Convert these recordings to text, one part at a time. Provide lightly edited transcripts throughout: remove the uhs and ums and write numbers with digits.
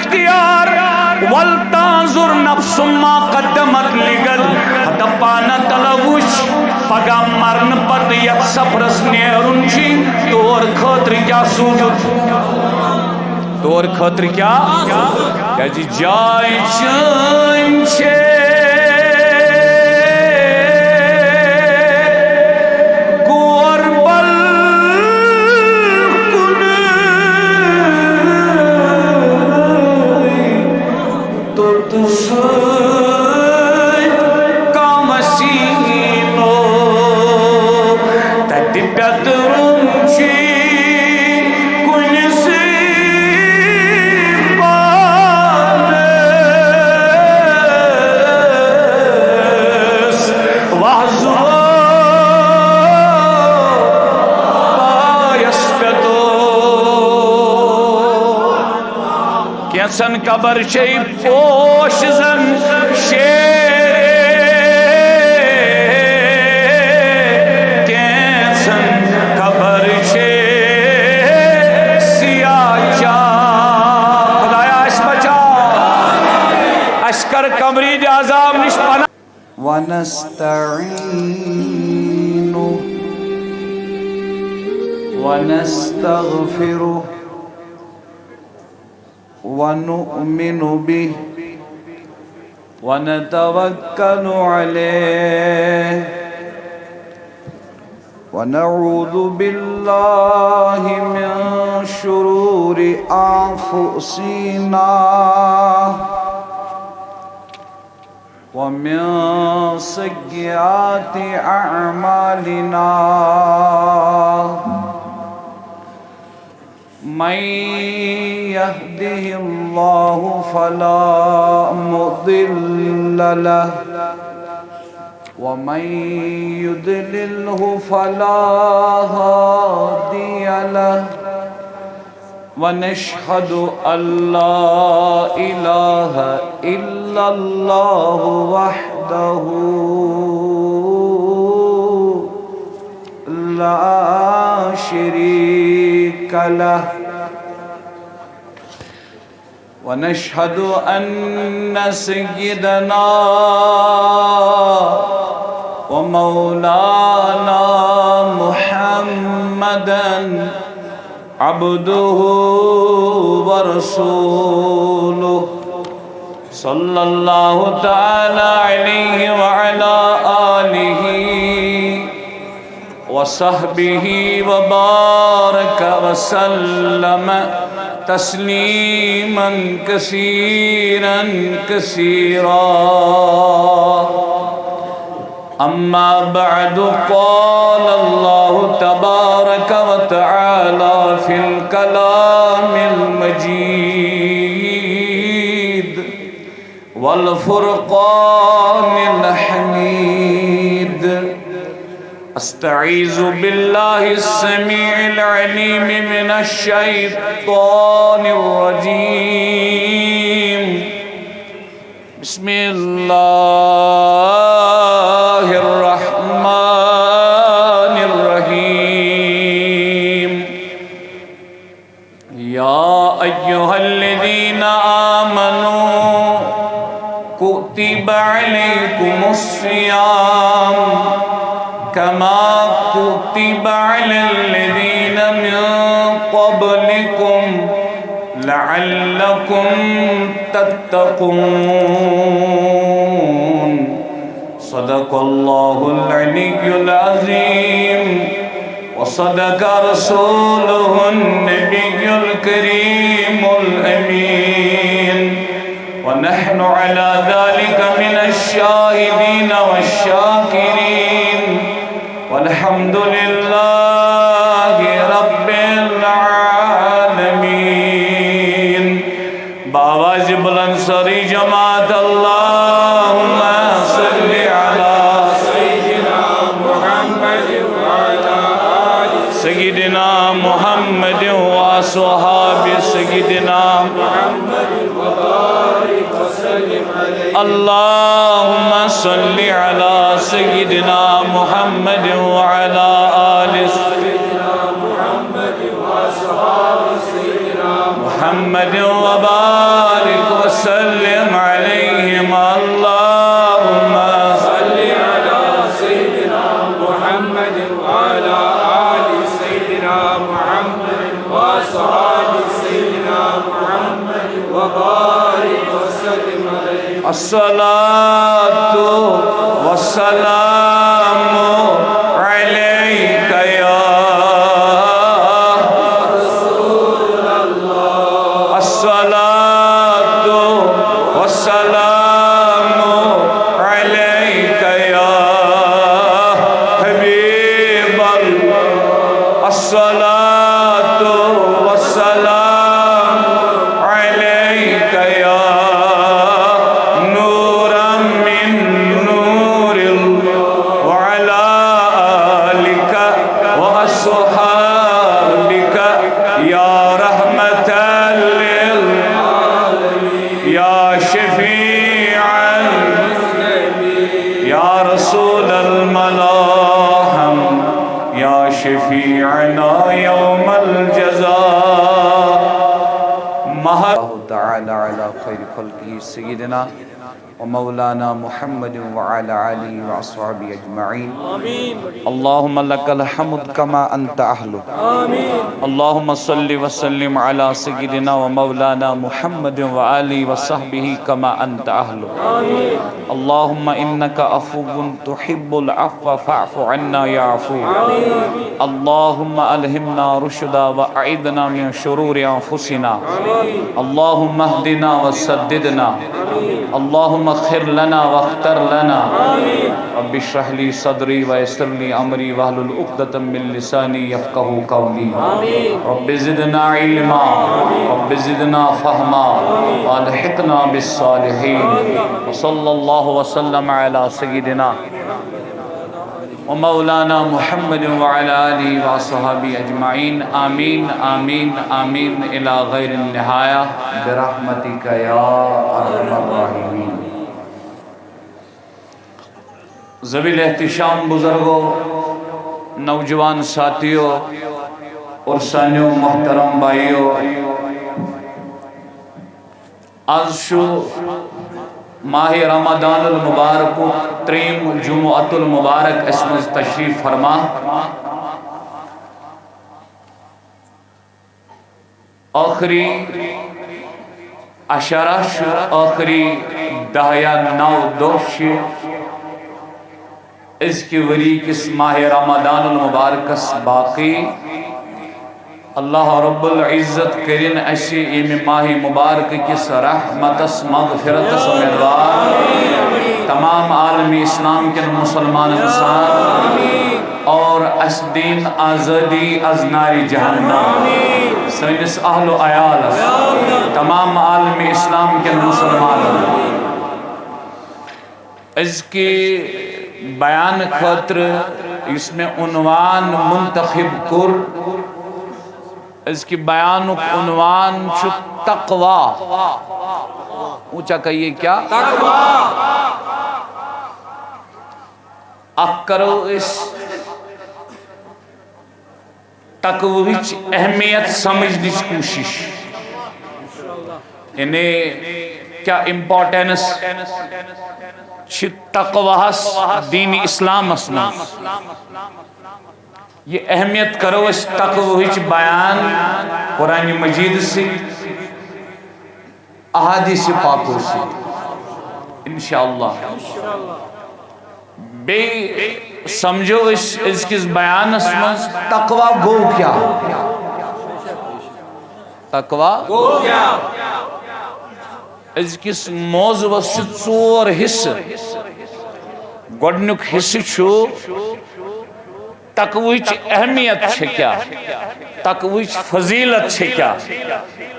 اختیار ولتنظر نفس ما قدمت لغد ہتا پانا تلوش پگا مرن پت یت سفرس نیرن چی تور خاطر کیا سوجت تور خاطر کیا جی جائے چین چھے سن قبر شئی پوش زن شیر کیسن قبر شئی سیاہ چاہ خدایا اس بچا اشکر قبری دی عذاب نش پناہ ونستغفره ونؤمن به ونتوكل عليه ونعوذ بالله من شرور أنفسنا ومن سيئات أعمالنا من يهده الله فلا مضل له ومن يضلله فلا هادي له ونشهد أن لا إله إلا الله وحده لا شريك له ونشهد أن سيدنا ومولانا محمدا عبده ورسوله صلى الله تعالى عليه وعلى آله وصحبه وبارك وسلم تسليما كثيرا كثيرا أما بعد قال الله تبارك وتعالى في الكلام المجيد والفرقان الحميد استعيذ بالله السميع العليم من الشيطان الرجيم بسم الله الرحمن الرحيم يا أيها الذين آمنوا كتب عليكم الصيام كما كتب على الذين من قبلكم لعلكم تتقون صدق الله العلي العظيم وصدق رسوله النبي الكريم الأمين ونحن على ذلك من الشاهدين والشاكرين والحمد لله رب العالمين بآواز بلند سری جماعت اللهم صل على سيدنا محمد وعلى آل سيدنا محمد وأصحاب سيدنا محمد وبارك وسلم عليه اللهم صل على سيدنا محمد وعلى آل سيدنا محمد وأصحاب سيدنا محمد وبارك الصلاة والسلام عليك يا رسول الله الصلاة والسلام عليك يا حبيب الله الصلاة والسلام عليك يا نورا من نور وعلى آلك وأصحابك يا رحمة للعالمين يا شفيعا يا رسول الملاحم يا شفيعنا يوم الجزاء الله تعالى على خير خلقه سيدنا ومولانا محمد وعلى آله وأصحابه أجمعين اللهم لك الحمد كما أنت أهله اللهم صل وسلم على سيدنا ومولانا محمد وآله وصحبه كما أنت أهله اللهم إنك عفو تحب العفو فاعف عنا يا عفو اللهم ألهمنا رشدا وأعذنا من شرور أنفسنا اللهم اهدنا وسددنا اللهم اغفر لنا واختر لنا رب اشرح لي صدري ويسر لي امري واحلل عقدة من لساني يفقهوا قولي رب زدنا علما رب زدنا فهما والحقنا بالصالحين وصلى الله وسلم على سيدنا ومولانا محمد وعلى آله وصحبه أجمعين آمين آمين آمين إلى غير النهاية برحمتك يا أرحم الراحمين ذوی الاحتشام بزرگوں نوجوان ساتھیوں اور سانیوں محترم بھائیوں آج شو ماہ رمضان المبارک تریم جمعۃ المبارک اس میں تشریف فرما آخری اشارش آخری دہیا نو دوش اس کی وری کس ماہ رمضان المبارک باقی اللہ رب العزت کرین ایسی ایم ماہ مبارک کس رحمت مغفرت امیدوار تمام عالمی اسلام کے مسلمان انسان اور اس دین آزادی از ناری جہنم سنس اہل و عیال تمام عالمی اسلام کے مسلمان اس کی بیان خاطر اس میں عنوان منتخب کر اس کی بیان عنوان چھو تقوی اونچا کہیے کیا تقوی اب کرو اس تقوی اہمیت سمجھنے کی کوشش انہیں کیا امپورٹنس تقوی دین اسلام اسنا یہ اہمیت کرو اس تقوی بیان قرآن مجید سے احادیث پاکوں سے انشاءاللہ بے سمجھو اس کس بیان اسمز تقوی گو کیا تقوی گو کیا اس کس موضوع سے ژور حصہ گۄڈنیُک حصہ چھُ تقویچ اہمیت چھے کیا تقویچ فضیلت چھے کیا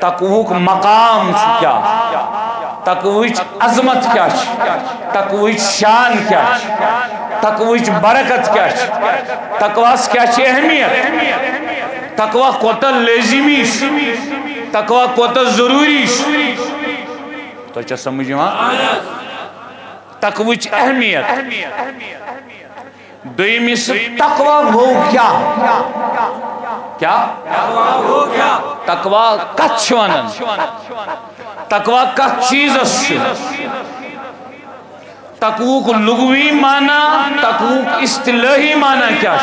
تقویق مقام چھے کیا تقویچ عظمت کیا چھے تقویچ شان کیا چھے تقویچ برکت کیا چھے تقواس کیا چھے اہمیت تقوی کوتا لازمی تقوی کوتا ضروری تو اچھا سمجھیں وہاں تقویچ اہمیت دویمی سے تقوی ہو کیا کیا تقوی کچھ ونن تقوی کچھ چیز اس تقوی کو لغوی معنی تقوی کو اصطلاحی معنی کیا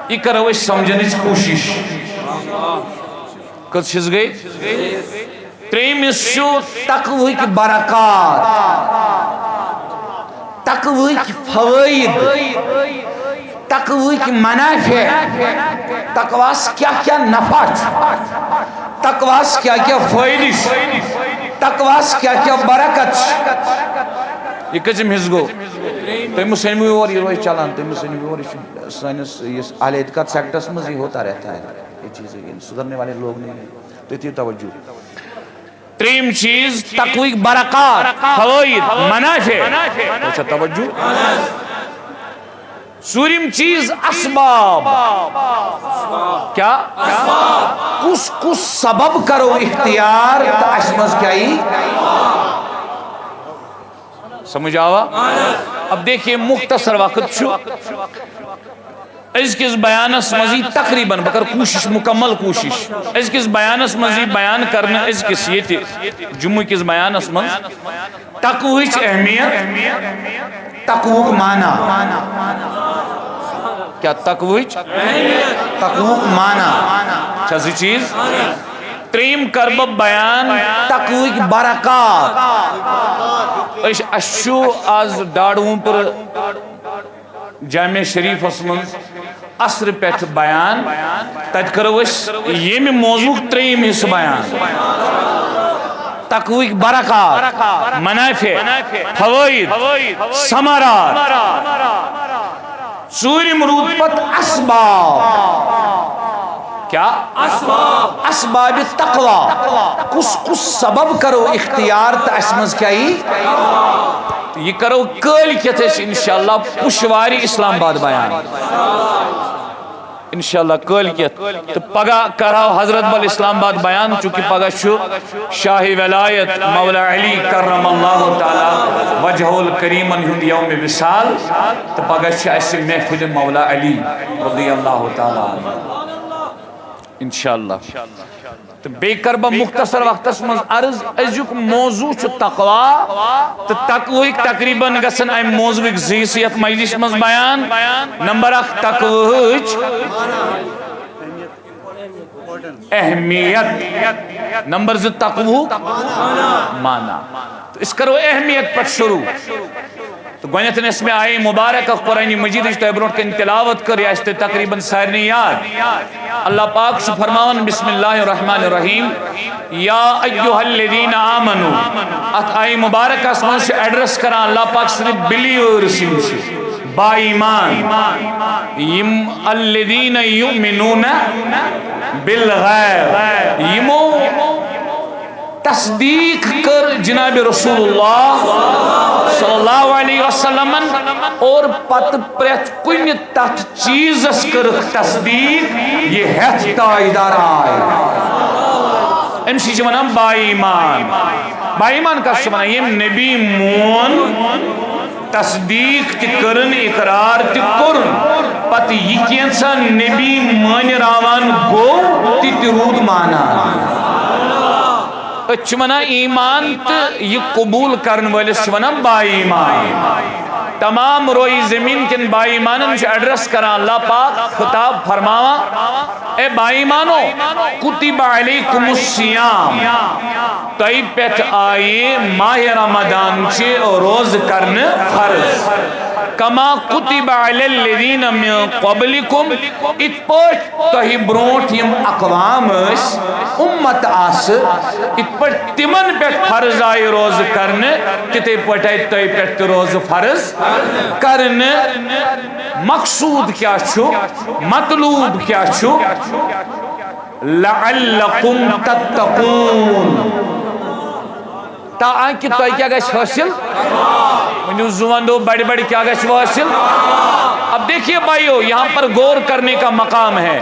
یہ کرو اس سمجھنے کی کوشش کچھ چیز گئی تریم شو تقوی کی برکات، تقوی کی فوائد، تقوی کی منافع، تقواس کیا کیا نفع، تقواس کیا کیا فائدہ، تقواس کیا کیا برکت. یہ کچھ حص گو تم سنوی اور یہ روز چلان، تم سنوی اور سائنس اہل اعتقاد سیکٹرس میں یہ ہوتا رہتا ہے. یہ چیزیں سدھرنے والے لوگ نہیں ہیں، تو اتنی توجہ. تریم چیز تقوی برکات، فوائد، منافع. اچھا توجہ. سوریم چیز اسباب. کیا کس کس سبب کرو اختیار تو اسمز کیا ہی سمجھ آوا. اب دیکھئے مختصر وقت چھو اس کس بیانس مزید تقریباً بکر کوشش مکمل کوشش اس کس بیانس مزید بیان کرنا اس کس یہ تھی جمعہ کس بیانس مز تقویچ اہمیت، تقویق معنی. کیا تقویچ تقویق معنی چیزی چیز. تریم کرب بیان تقویق برکات. اشو آز ڈاڑوں پر جامع شریف اسمنز عصر پیٹھ بیان تج کرو اس یہ میں موضوع تریم حصہ بیان. تقویق برکات، منافع، فوائد، ثمرات. سوری مرود پت اسباب. کیا اسباب؟ اسباب تقوی. کس کس سبب کرو اختیار تا اسمز کیا ہی یہ کرو کل کیا تھے انشاءاللہ پشواری اسلام آباد بیان انشاءاللہ کل کیا تو پگا کراو حضرت بل اسلام آباد بیان چونکہ پگا شو شاہی ولایت مولا علی کرم اللہ تعالی وجہ الکریم ہند یوم وصال تو پگا شو ایسے محفل مولا علی رضی اللہ تعالی انشاءاللہ. تو بے کربہ مختصر وقت اسمز عرض ازیوک موضوع چھو تقوی تو تقویق تقریباً گسن ایم موضوعک زیسیت مجلس مز بیان. نمبر اخ تقویچ اہمیت، نمبر زد تقویق مانا. تو اس کرو اہمیت پر شروع. تو گونیتن اس میں آئے مبارک قرآن مجید اجتہ برونٹ کے تلاوت کر یا اس تقریباً سارنی یاد. اللہ پاک سے فرماون بسم اللہ الرحمن الرحیم یا ایوہ الذین آمنو. ات آئے مبارک اسمان سے ایڈریس کران اللہ پاک سے بلیورز سے با ایمان یم الذین یؤمنون بالغیب یمو تصدیق کر جناب رسول اللہ صلی اللہ علیہ وسلم اور پت پریت کن تحت چیز اس کر تصدیق یہ ہیت تائیدار آئے امسی جمعنا با ایمان. با ایمان کا شمعنا یہ نبی مون تصدیق تی کرن اقرار تی کرن پت یہ کینسا نبی مان راوان گو تی ترود مانا چمنا ایمان تو یہ قبول کرن والے چمنا با ایمان. تمام روئی زمین کن با ایمانن سے ایڈریس کران اللہ پاک خطاب فرماوا اے با ایمانو کتب علیکم الصیام تیب پیٹ آئیے ماہ رمضان چے روز کرن فرض کما کتب علی الذین من قبلکم ات پٹ تہی برونٹ یم اقوام اس امت آس ات پٹ تمن پیٹ فرض آئی روز کرن کتے پٹ آئی تہی پیٹ روز فرض کرن. مقصود کیا چھو مطلوب کیا چھو لعلکم تتقون تاکہ تو کیا گئے حاصل منیو زوان دو بڑی بڑی کیا گئے حاصل. اب دیکھئے بھائیو یہاں پر غور کرنے کا مقام ہے.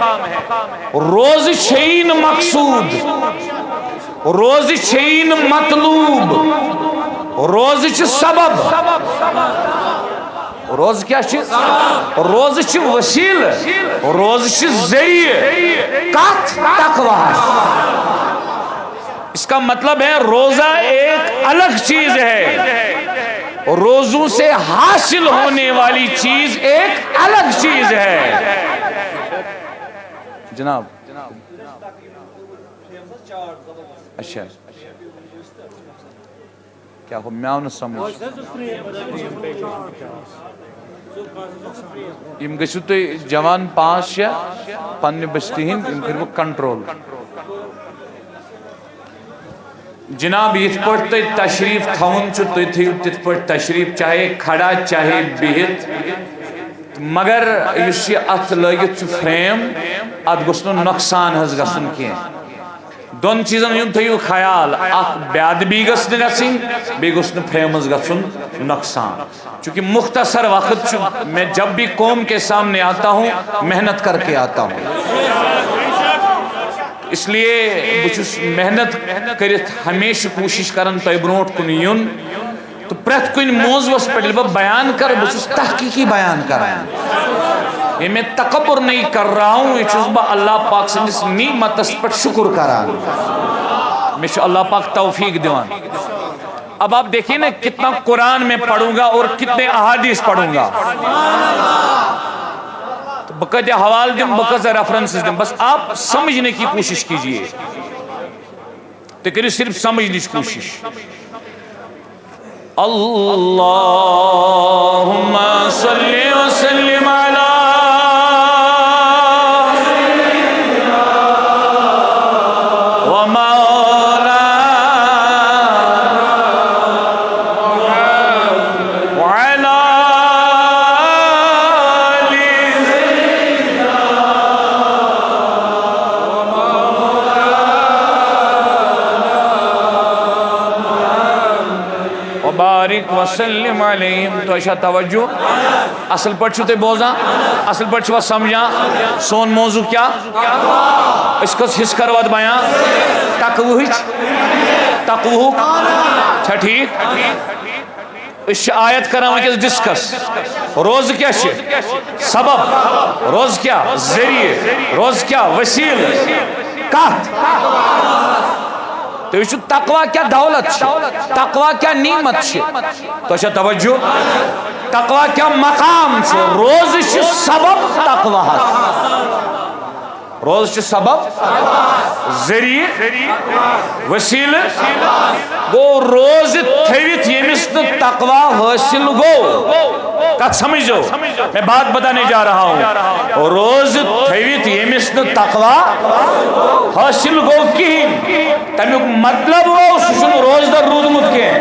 روز چھین مقصود، روز چھین مطلوب، روز چھ سبب. روز کیا چھ روز چھ وسیل، روز چھ ذریعہ کات تقوی. اس کا مطلب ہے روزہ ایک الگ چیز ہے، روزوں سے حاصل ہونے والی چیز ایک الگ چیز ہے. جناب اچھا کیا ہو میں آؤں سمجھ یم گژھو تُہۍ جوان 5-6 پننہِ بستی ہند یم کرو کنٹرول جناب یت پٲٹھۍ تُہۍ تشریف تھاوُن چھُ تُہۍ تھٲیِو تِتھ پٲٹھۍ تشریف چاہے کھڑا چاہے بِہِتھ مگر یُس یہِ اتھ لٲگِتھ چھُ فریم اتھ گوٚژھ نہٕ نۄقصان حظ گژھُن کینٛہہ دۄن چیٖزن ہُنٛد تھٲیِو خیال اکھ بے ادبی گٔژھ نہٕ گژھٕنۍ بیٚیہِ گوٚژھ نہٕ فریمس گژھُن نۄقصان چونکہ مختصر وقت چھُ میں جب بھی قوم کے سامنے آتا ہوں محنت کر کے آتا ہوں اس لیے بہٕ چھُس محنت کٔرِتھ ہمیشہ کوٗشش کران تۄہہِ برونٛٹھ کُن یُن تو پرٛٮ۪تھ کُنہِ موضوعس پٮ۪ٹھ ییٚلہِ بہٕ بیان کرٕ بہٕ چھُس تحقیٖقی بیان کران یہ میں تکبر نہیں کر رہا ہوں یہ چھُس بہٕ اللہ پاک سٕنٛدِس نعمتس پٮ۪ٹھ شکر کران مےٚ چھُ اللہ پاک توفیق دِوان اب آپ دیکھیے نا کتنا قرآن میں پڑھوں گا اور کتنے احادیث پڑھوں گا تو بقدر حوال دیں بقدر ریفرنسز دیں بس آپ سمجھنے کی کوشش کیجئے تو کریے صرف سمجھنے کی کوشش اللہم صلی وسلم علی بارک وسلم علیہم تو ایشا توجہ اصل پٹ چھو تے بوزاں اصل پٹ چھو سمجھاں سون موضوع کیا اس کو حس کرواد بیاں تقوہ چھا ٹھیک اس آیت کرام کے ڈسکس روز کیا چھے سبب روز کیا ذریعے روز کیا وسیل کات تو یہ تقوی کیا دولت تقوی کیا نعمت تو اچھا توجہ تقوی کیا مقام روز سبب تقوی روز سبب ذریعہ وسیل گو روز تھویت یمس تقوی حاصل گو کت سمجھ جو میں بات بتانے جا رہا ہوں روز تھویت یمس تقوی حاصل گو کہین تمیک مطلب گو سن روز در رودمت کے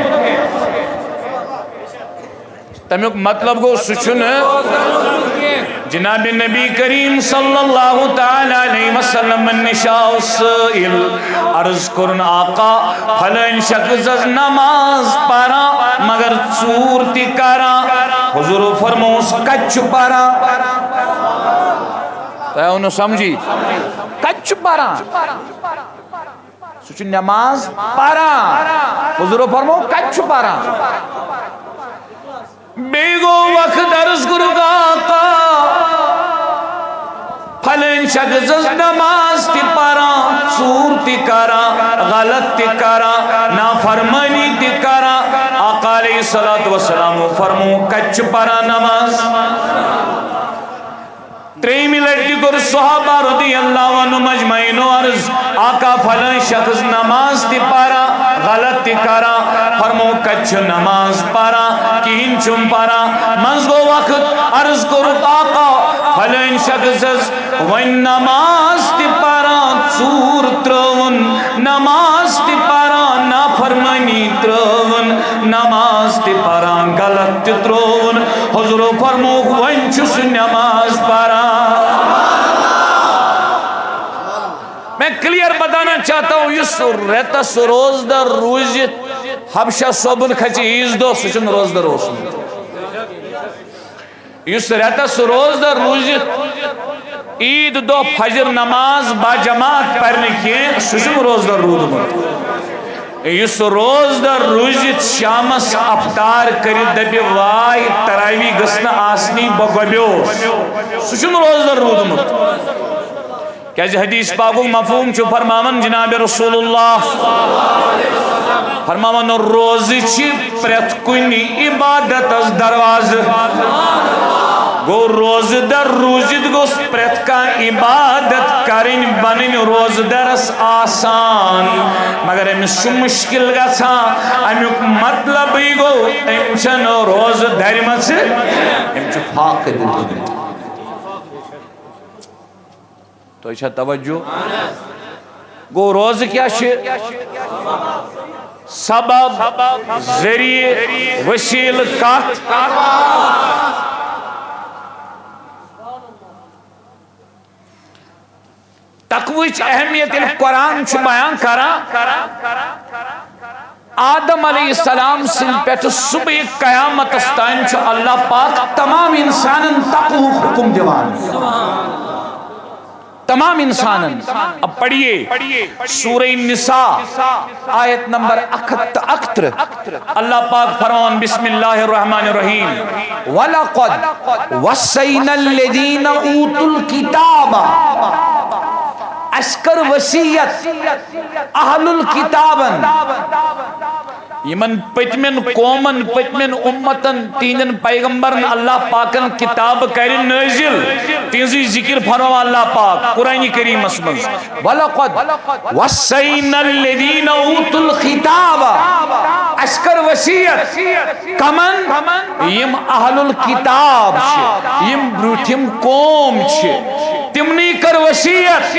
تمیک مطلب گو سن جناب نبی کریم صلی اللہ تعالی علیہ وسلم النشاء السائل عرض کرن آقا پھلن شخص نماز پارا مگر چور تی کرا حضور فرموس کچ پارا تو انہوں سمجھی کچ پارا سوچ نماز پارا حضور فرمو کچ پارا بیگو وقت عرض کرو گا آقا پھلن شخص نماز تی پارا چور تی کرا غلط تی کرا نافرمانی تی کرا آقا علیہ السلام فرمو کچ پارا نماز تریمی لڑکی کر صحابہ رضی اللہ عنہ مجمعین و عرض آقا فلن شخص نماز تی پارا غلط تی کرا فرمو کچھ نماز پارا کین چم پارا منزگو وقت عرض کرو آقا فلن شخص وین نماز تی پارا چور ترون نماز تی پارا نافرمانی ترون نماز تی پارا غلط تی ترون حضور فرمو وین چس نماز پارا میں کلیئر بتانا چاہتا ہوں اس رہتا سو روز در روزت حبشہ صوبن کھچی عیز دو سچن روز در روز اس رہتا سو روز در روزت عید دو فجر نماز با جماعت پڑھنے کیے سچن روز در روز اس روز در روزت شامس افطار کری دبی وائی تراوی گسن آسنی بگوبیو سچن روز در روز کیا حدیث پاکو مفہوم چھو فرمامن جناب رسول اللہ فرمامن روزی چی پریت کنی عبادت از دروازہ گو روز در روزد گوس پرت کا عبادت کرن بنن روز درس آسان مگر امس مشکل گژھا امیک مطلب گو ام چھن روز دھرمژ ام چھ فاقد تو چھا توجہ گو روز کیا سبب ذریعہ وسیل کت تقویچ اہمیت قرآن چھ بیان کرا آدم علیہ السلام سن پیٹ صبح قیامت استائن چھ اللہ پاک تمام انسانن تقوی حکم دیوان تمام انسانن. اب پڑھئے سورہ نساء آیت نمبر 71 اللہ پاک فرمان بسم اللہ الرحمن الرحیم وَلَقَدْ وَصَّيْنَا الَّذِينَ أُوتُوا الْكِتَابَ اشکر وسیعت اہل الکتابن یمن پتمن قومن پتمن امتن تینن پیغمبرن اللہ پاکن کتاب کرن نازل تینزی ذکر فرما اللہ پاک قرآن کریم اسمن وَلَقَدْ وَصَّيْنَا الَّذِينَ أُوتُوا الْكِتَابَ اشکر وسیعت کمن یم اہل الکتاب چھ یم بروٹھم قوم چھ تمنی کر وسیعت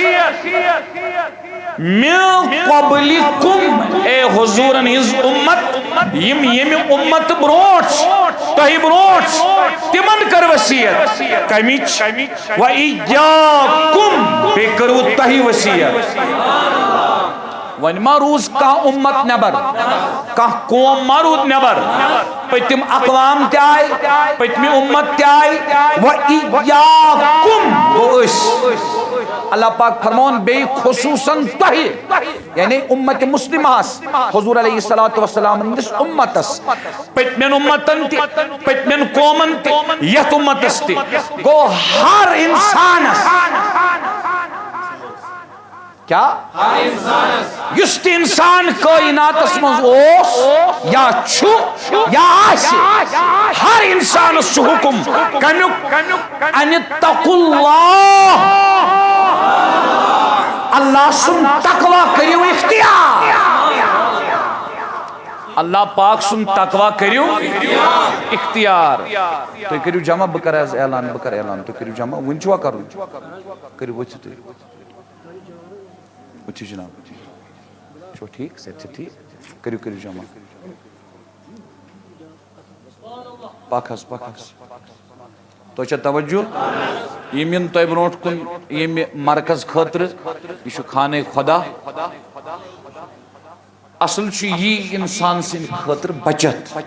من قبلکم اے حضورن ہز امت یم امت بروٹ تہی بروٹ تمن کر وسیعت کمیچ و ایاکم بے کرو تہی وسیعت ون ما روز کا امت نبر کا قوم مارود نبر پتم اقوام تیائی پتم امت تیائی و ایاکم بوش اللہ پاک فرمون بے خصوصاً تہی یعنی امت مسلمہ حضور علیہ السلام اندس امتس پتمن امتن تی پتمن قومن تی یت امتس تی گو ہر انسانس کیا یست انسان کائنات اسمز اوس یا چھو یا آشی ہر انسان اس حکم کنک ان اتقوا اللہ اللہ سن تقوی کریو اختیار اللہ پاک سن تقوی کریو اختیار تو کریو جمع بکر اعلان تو کریو جمع ونچوا کرو کریو وچھ تو اچھی جناب چھو ٹھیک سیٹ ٹھیک کریو جمع پاکھس تو اچھا توجہ یمین تو برونٹ کن یم مرکز خاطر یہ خانہ خدا اصل یہ انسان سن خاطر بچت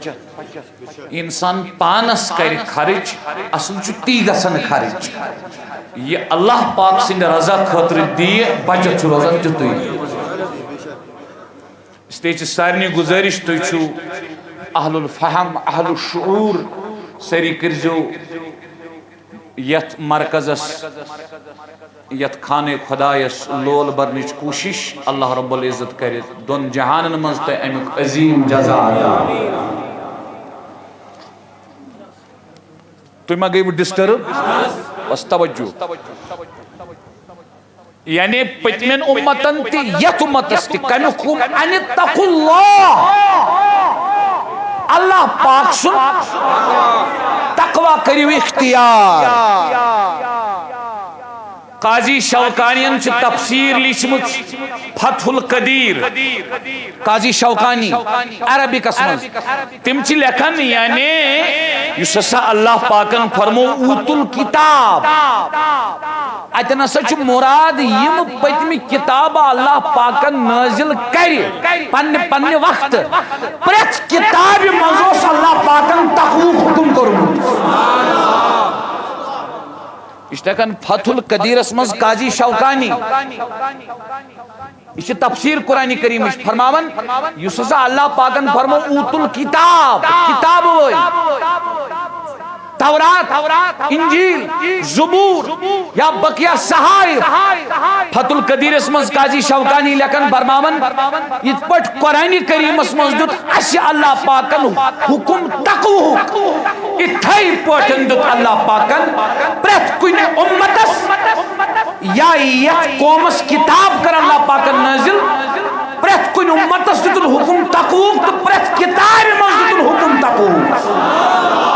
انسان پانس کر خرچ اصل تی گسن خرچ یہ اللہ پاک سن رضا خاطر دی بچت روزان تیتوی اس لیے سارنی گزارش تھی چھو اہل الفہم اہل الشعور سری کرزو یت مرکزس یت خانہ خدایس لول برنچ کوشش اللہ رب العزت کرے دون جہانن مز تے امیک عظیم جزا عطا تو ما گئی ڈسٹرب بس توجہ یعنی پتمن امتن تی یت امتس تی کمیکم ان اتقوا اللہ اللہ پاک سن تقوی کریو اختیار قاضی شوکانین چھ تفسیر لیچمت فتح القدیر قاضی شوکانی عربی قسمز تم چھ لکھن یعنی یسسا اللہ پاکن فرمو اوت الکتاب اتنا سچ مراد یم پتمی کتاب اللہ پاکن نازل کری پن وقت پرت کتاب مزوس اللہ پاکن تقوی حکم کرو اشتاکن فتح القدیر اسمز قاضی شوکانی اس تفسیر قرآن کریم فرماون یسسا اللہ پاکن فرمو اوت الکتاب کتاب ہوئی تورات انجیل زبور یا بقیہ صحائف فتح القدیر اسمز قاضی شوکانی لکن برماون یہ پٹ قرآن کریم اسمز دیت اسی اللہ پاکن حکم تقوہ اتھائی پوٹن دیت اللہ پاکن پریت کوئی امتس یا یہ قومس کتاب کر اللہ پاکن نازل پریت کوئی امتس دیت حکم تقوہ تو پریت کتاب مزدیت حکم تقوہ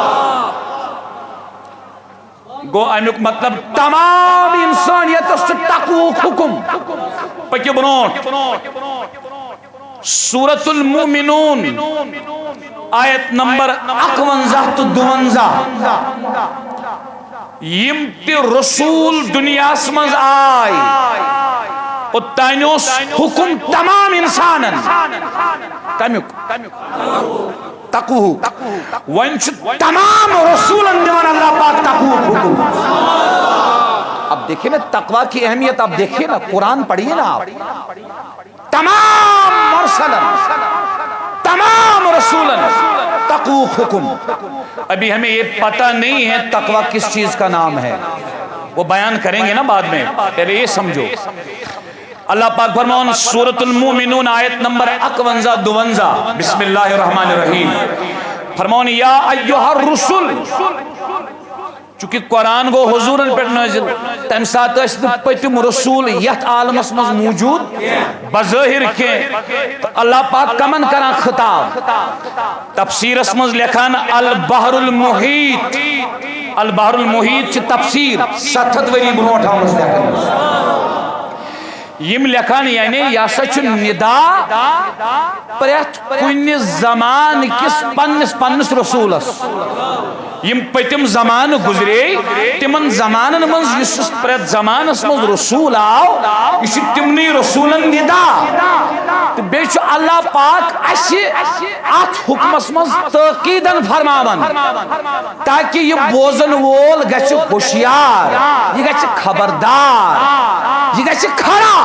گو امیک مطلب تمام انسانیت اس تقوی حکم پکی برونٹ سورة المؤمنون آیت نمبر 51 تو 52 یم تی رسول دنیا سمز آئی اتانیوس حکم تمام انسانن کمیک تقوہ ونچ تمام رسولن دیوان اللہ پاک تقوہ حکم اب دیکھیں نا تقوی کی اہمیت اب دیکھیں نا قرآن پڑھئے نا آپ تمام مرسلن تمام رسولن تقوہ حکم ابھی ہمیں یہ پتہ نہیں ہے تقوی کس چیز کا نام ہے وہ بیان کریں گے نا بعد میں پہلے یہ سمجھو اللہ پاک فرمان سورة المومنون آیت نمبر 51-52 بسم اللہ الرحمن الرحیم فرمان یا ایوہ الرسول چونکہ قرآن کو حضور پر نازل تم ساتھ اس پتم رسول یت عالم اسمز موجود بظاہر کے اللہ پاک کمن کران خطاب تفسیر اسمز لکھان البحر المحیط البحر المحیط چھ تفسیر 7 وری برونٹ ہم لکھان یم لکھان یعنی یا سچ ندا پریت کن زمان کس پنس رسولس یم پتم زمان گزرے تمن زمانن منز یس پریت زمانس منز رسول آو یہ تمنی رسولن ندا تو بیچ اللہ پاک اسی ات حکمس منز تاکیدن فرماون تاکہ یہ بوزن وول گچ ہوشیار یہ گچ خبردار یہ گچ کھڑا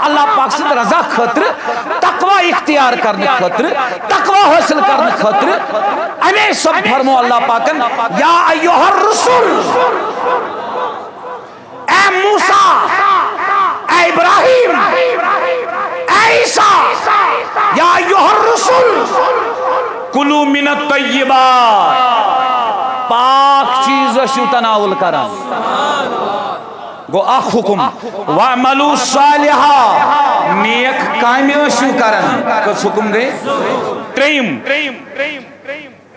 اللہ پاک سے رضا خطر تقوی اختیار کرنے خطر تقوی حاصل کرنے خطر ہمیں سب فرمو اللہ پاکن یا ایوہ الرسول اے موسیٰ اے ابراہیم اے عیسیٰ یا ایوہ الرسول کلو من الطیبات پاک چیز شو تناول کرن گو اخ حکم وَعْمَلُوا صَالِحًا نیک کامیو شو کرن کس حکم گئے تریم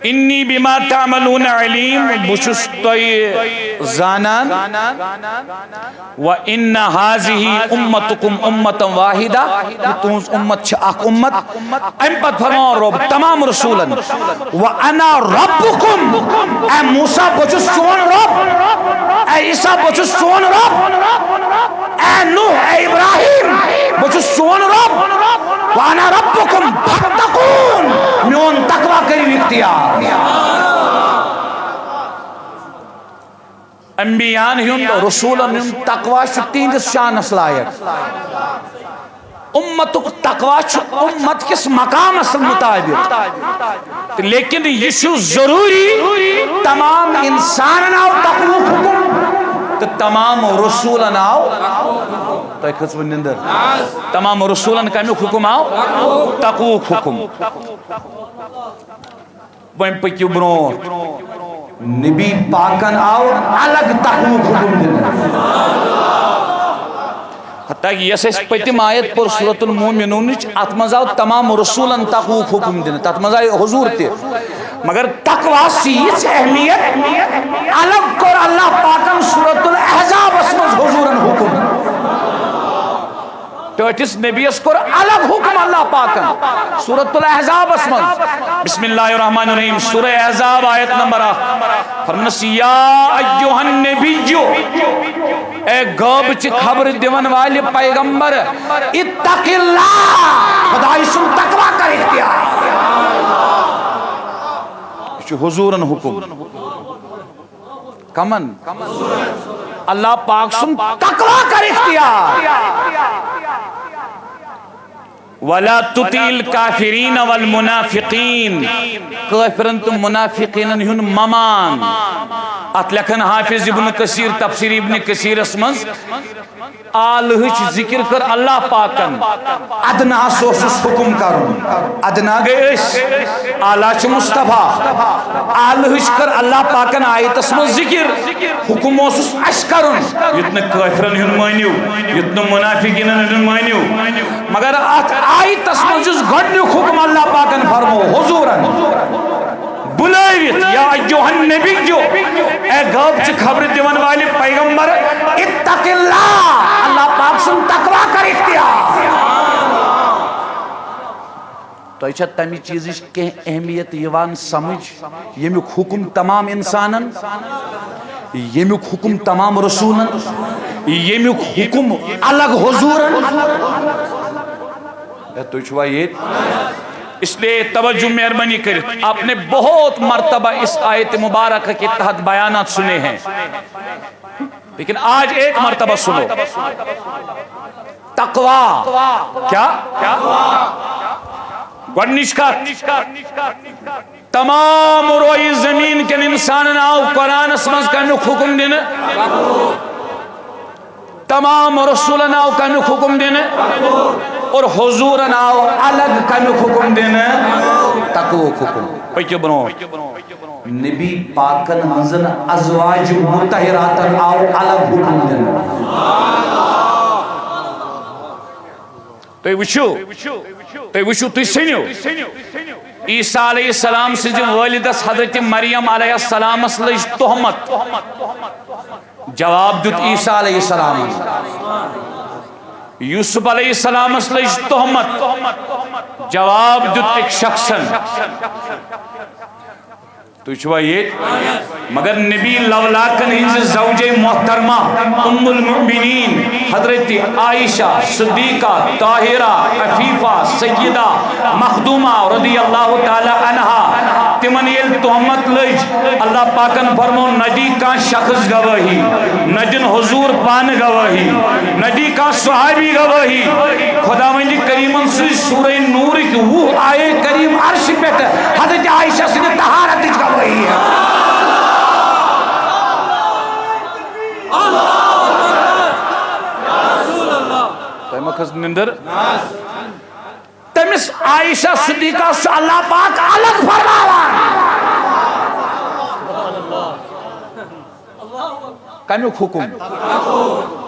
انی بما تعملون علیم بچس توی زانان وَإِنَّ هَذِهِ أُمَّتُكُمْ أُمَّةً وَاحِدًا تونس امت چھ اک امت ام پت فرمان رب تمام رسولن وَأَنَا رَبُّكُمْ اے موسیٰ بچس چون رب اے عیسیٰ بچس چون رب اے نوح اے ابراہیم بچس چون رب وَأَنَا رَبُّكُمْ فَاتَّقُونَ میون تقوی کری اختیار انبیان ہن رسولن ہن تقوی تین شانس لائق امتک تقوی امت کس مقام اصل مطابق لیکن یہ ضروری تمام انسان آو تقوی حکم تو تمام رسولن آو تو ایک حسب نندر تمام رسولن کمی حکم آو تقوی حکم وہیں پکیو برونٹ نبی پاکن آو الگ تقوی حکم دینا حتیٰ کہ یہ اس پتم آیت پر سورة المومنون اتمزاو تمام رسولن تقوی حکم دینا تتمزاو حضور تے مگر تقوی سیز اہمیت الگ کر اللہ پاکن سورة الاحزاب اسمز حضورن حکم تیٹس نبی اس کو الگ حکم اللہ پاکن سورة الاحزاب اسمز بسم اللہ الرحمن الرحیم سورہ احزاب آیت نمبر 8 فرمانس یا ایوہ النبیو اے غوب چی خبر دیون والی پیغمبر اتق اللہ خدای سن تقوی کر اختیار حضورن حکم کمن اللہ پاک سن تقوی کر اختیار ولا تطیل کافرین والمنافقین کافرن تو منافقین ہن ممان ات لکھن حافظ ابن کثیر تفسیر ابن کثیر اسمز آلہچ ذکر کر اللہ پاکن ادنا سوسس حکم کرن ادنا گئیس آلہ چھ مصطفیٰ آلہچ کر اللہ پاکن آیت اسمز ذکر حکم اوسس اش کرن یتن کافرن ہن مانیو یتن منافقین ہن مانیو مگر ات آیت اسمز گڈ حکم اللہ پاکن فرمو حضورن بلائیت یا ایوہ النبی جو اے غاب چھ خبر دیون والے پیغمبر اتق اللہ پاک سن تقوی کر اختیار تو اچھا تمی چیزش کہ اہمیت یوان سمجھ یمیک حکم تمام انسانن یمیک حکم تمام رسولن یمیک حکم الگ حضورن تو چھوا یہ اس لیے توجہ مہربانی کریں آپ نے بہت مرتبہ اس آیت مبارکہ کے تحت بیانات سنے ہیں لیکن آج ایک مرتبہ سنو تقوی کیا گوڑنش کا تمام روئی زمین کے انسان آو قرآن اسمز کا نک حکم دینے تمام رسولن آو کا نک حکم دینے اور حضورن آو الگ کا نک حکم دینے تقوی حکم پہکے بنو نبی پاکن ہنزن ازواج متحراتن آو الگ حکم دینے تو وچھو تو سنیو عیسیٰ علیہ السلام سے جو والدس حضرت مریم علیہ السلام لج تہمت جواب دیت عیسیٰ علیہ السلام یوسف علیہ السلام لج تہمت جواب دیت ایک شخصن تو چھوا یہ مگر نبی لولاکن ہنز زوج محترمہ ام المؤمنین حضرت عائشہ صدیقہ طاہرہ عفیفہ سیدہ مخدومہ رضی اللہ تعالی عنہا تمن یل تہمت لج اللہ پاکن فرمو ندی کا شخص گواہی ندن حضور پان گواہی ندی کا صحابی گواہی خداوند کریم سے سورہ نور کی وہ آئے کریم عرش پہ حضرت عائشہ سے طہارت گواہی ہے تیمکھز نندر تمس عائشہ صدیقہ سے اللہ پاک الگ فرماوا کمیک حکم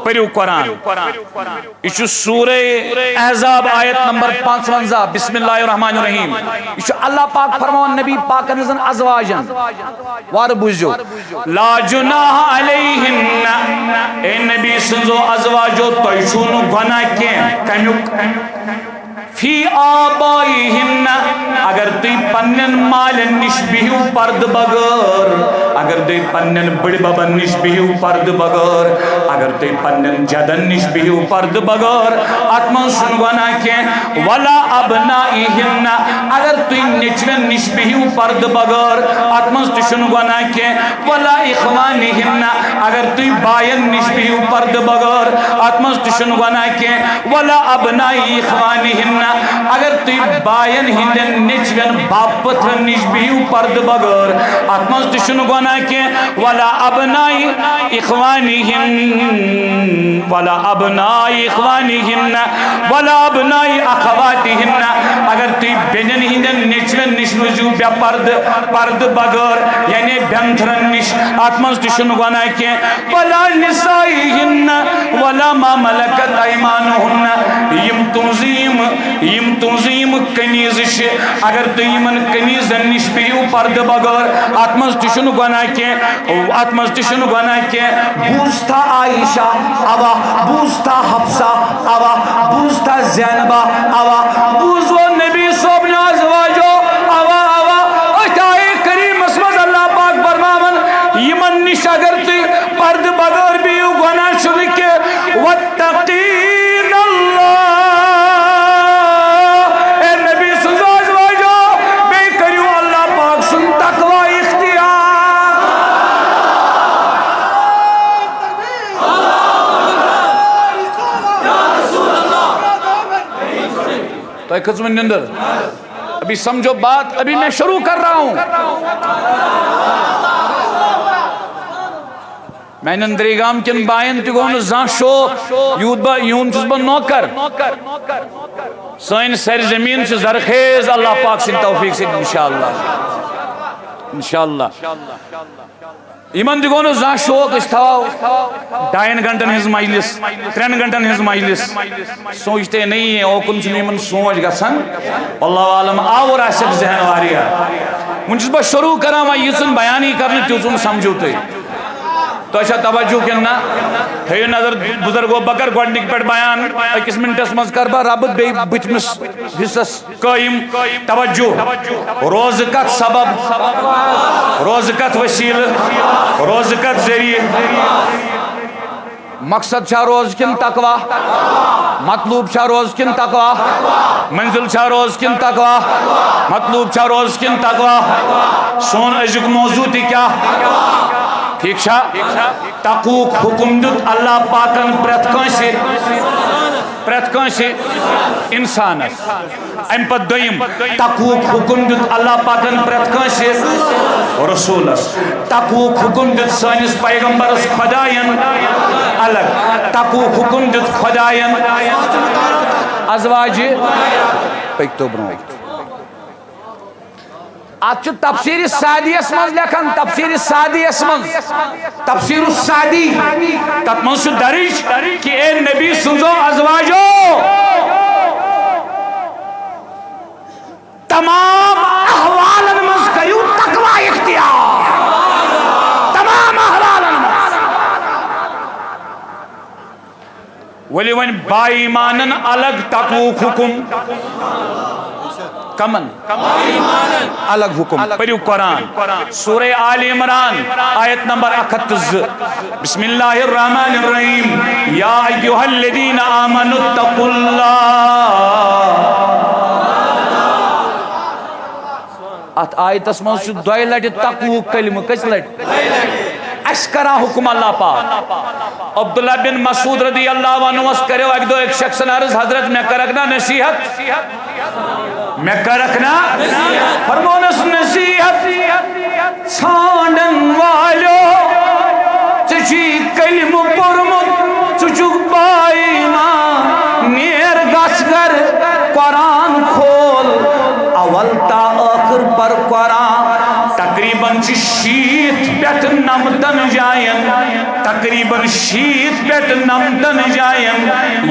پریو قرآن یہ سورہ احزاب آیت نمبر 55 بسم اللہ الرحمن الرحیم یہ اللہ پاک فرمان نبی پاک نزن ازواجن وار بوزو لا جناح علیہن اے نبی سنزو ازواجو تویشون گناہ کے کمیک فی آبائیہن اگر تی پنن مالن نش بیہو پرد بغیر اگر تی پنن بڑ بابن نش بیہو پرد بغیر اگر تی پنن جدن نش بیہو پرد بغیر اتمن سنگونا کے ولا ابنائیہن اگر تی نچون نش بیہو پرد بغیر اتمن سنگونا کے ولا اخوانیہن اگر تی بائن نش بیہو پرد بغیر اتمن سنگونا کے ولا ابنائی اخوانیہن اگر تی بائن ہندن نچون باپت نش بیو پرد بغیر اتمنز تشن گونا کے ولا ابنائی اخوانیہن ولا ابنائی اخوانیہن ولا ابنائی اخواتیہن اگر تی بینن ہندن نچون نش نجو بیا پرد بغیر یعنی بینترن نش اتمنز تشن گونا کے ولا نسائیہن ولا ما ملکت ایمانہن یم تنظیم کنیز اگر تو یمن کنیزن نش بیو پرد بغیر اتمنز تشن گناہ کے بوزتا عائشہ اوا بوزتا حفصہ اوا بوزتا زینبہ اوا بوزو نبی صوب نازواجو اوا اتائے کریم اسمد اللہ پاک فرماون یمن نش اگر تو پرد بغیر بیو گناہ شرکے واتقین اللہ تو ایک قسم نندر ابھی سمجھو بات ابھی میں شروع کر رہا ہوں میں نندری گام کن بائن تی گون زان شوق یون چس با نوکر سائن سر زمین سے زرخیز اللہ پاک سے توفیق سے انشاءاللہ ایمان دی گونو زان شوق اس تھاو 2 گھنٹن ہز مجلس 3 گھنٹن ہز مجلس سوچتے نہیں ہیں اوکن چھ ایمان سوچ گسن اللہ عالم آور آسک ذہن واریا منچس با شروع کرا ما یسن بیانی کرنے تیوزن سمجھو تے تو اچھا توجہ کرنا تھیو نظر بزرگو بکر گوڑنک پر بیان 1 منٹس مز کربا رابط بے بچمس حصص قائم توجہ روزکت سبب روزکت وسیل روزکت ذریعہ مقصد چھا روز کن تقوی مطلوب چھا روز کن تقوی منزل چھا روز کن تقوی مطلوب چھا روز کن تقوی سون ازک موضوع تی کیا ٹھیک چھا تقوق حکم دیت اللہ پاکن پرت کانسی انسان ام پت دویم تقوق حکم دیت اللہ پاکن پرت کانسی رسول تقوق حکم دیت سانس پیغمبر خداین الگ تقوق حکم دیت خداین ازواج پکتو برو آج تفسیر سادی اسمز لکھن تفسیر سادی اسمز تفسیر السادی تک منصور درج کہ اے نبی سنزو ازواجو تمام احوال مز کریو تقوی اختیار تمام احوال مز ولی ون بائی مانن الگ تقوق حکم کمن الگ حکم پڑھو قرآن سورہ آل عمران آیت نمبر 31 بسم اللہ الرحمن الرحیم یا ایہا الذین آمنوا اتقوا اللہ ات آیت اسمان سے دوئی لٹ تقوی کلمہ کس لٹ اشکرا حکم اللہ پاک عبداللہ بن مسعود رضی اللہ عنہ اس کرے ایک دو ایک شخص عرض حضرت میں کرکنا نصیحت میں کرکنا فرمونس نصیحت چھانن والو چچی کلم پرمت چچک بائینا نیر گسگر قرآن کھول اول تا آخر پر قرآن تقریباً شیت پیٹ نمتن جائیں تقریباً شیت پیٹ نمتن جائیں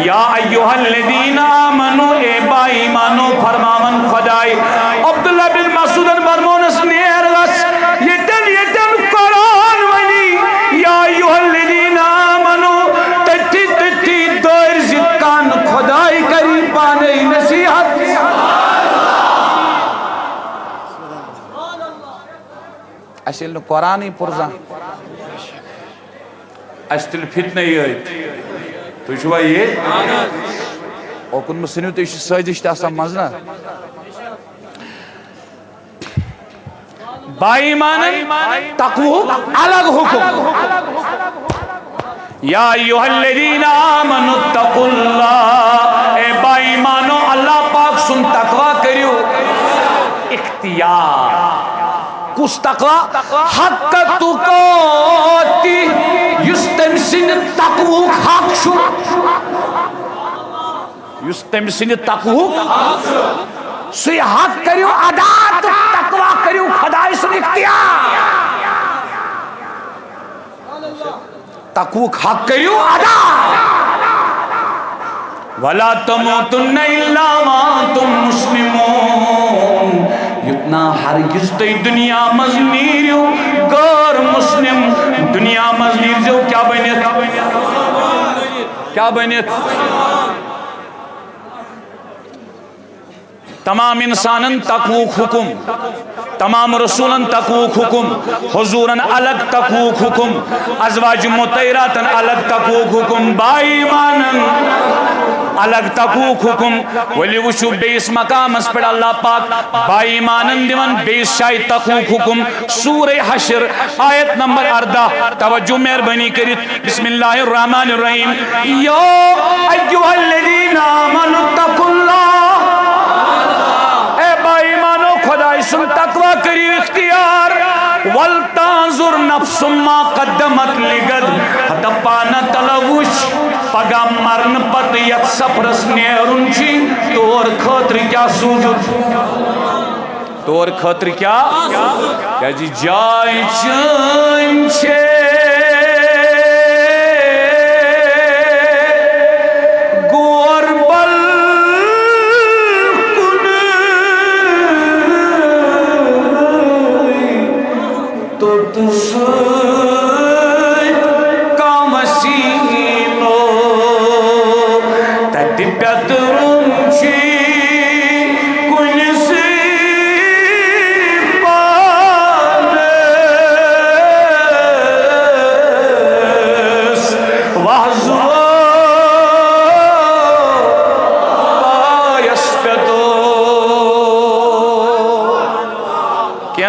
یا ایوہ الذین آمنو اے با ایمانو فرماون خدای عبداللہ بن مسعود برمونس نیر غس یتن قرآن ولی یا ایوہ الذین آمنو تتی دور زکان خدای کری پانے نصیحت اصل قرآن ہی پرزان اصل فتنہ یہ تو چھوا یہ اوکن مسنیو تو یہ سازش تاسا مزنا بائی مانن تقوی الگ حکم یا ایوہ الذین آمنوا اتقوا اللہ اے بائی مانو اللہ پاک سن تقوی کریو اختیار کس تقوی حق تقاتی یستمسن تقوی حق شو یستمسن تقوی سی حق کریو ادا تقوی کریو خدای سن اختیار تقوی حق کریو ادا وَلَا تَمُوتُنَّ إِلَّا وَأَنْتُمْ مُسْلِمُونَ یتنا ہرگز تی دنیا مزنیریو غیر مسلم دنیا مزنیریو کیا بینیت تمام انسانن تقوق حکم تمام رسولن تقوق حکم حضورن الگ تقوق حکم ازواج مطیراتن الگ تقوق حکم بائی مانن الگ تقوق حکم ولی وشو بیس مقام اس پر اللہ پاک بائی مانن دیون بیس شاہی تقوق حکم سورہ حشر آیت نمبر 18 توجہ مہربانی کرت بسم اللہ الرحمن الرحیم یا ایوہ الذین آمنوا اتقوا اللہ وَلْتَانْظُرْ نَفْسٌ مَا قَدَّمَتْ لِغَدٍ ہتا پانا تلوش پگا مرن پت یت سفرس نیرن چی تور خاطر کیا سوزت تور خاطر کیا جی جائے چین چھے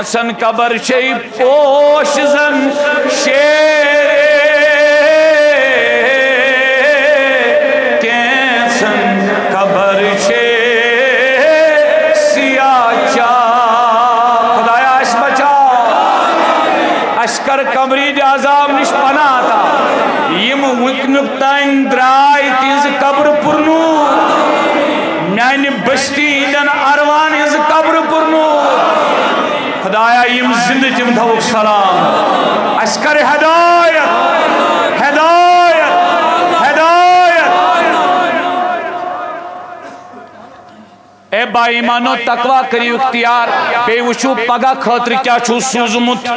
کینسن قبر چی پوش زن شیر کینسن قبر چی سیاہ چاہ خدایا اس بچا اشکر قبری عذاب نش پناہ تا یم وکنک تائن درائی تیز قبر پرنو میانی بشتی دن اروان از قبر پرنو خدایا یم زندہ تم تھوک سلام اشکر ہدایت ہدایت ہدایت اے با ایمانو تقوی کریو اختیار بے وچو پگا خاطر کیا چھو سوزمت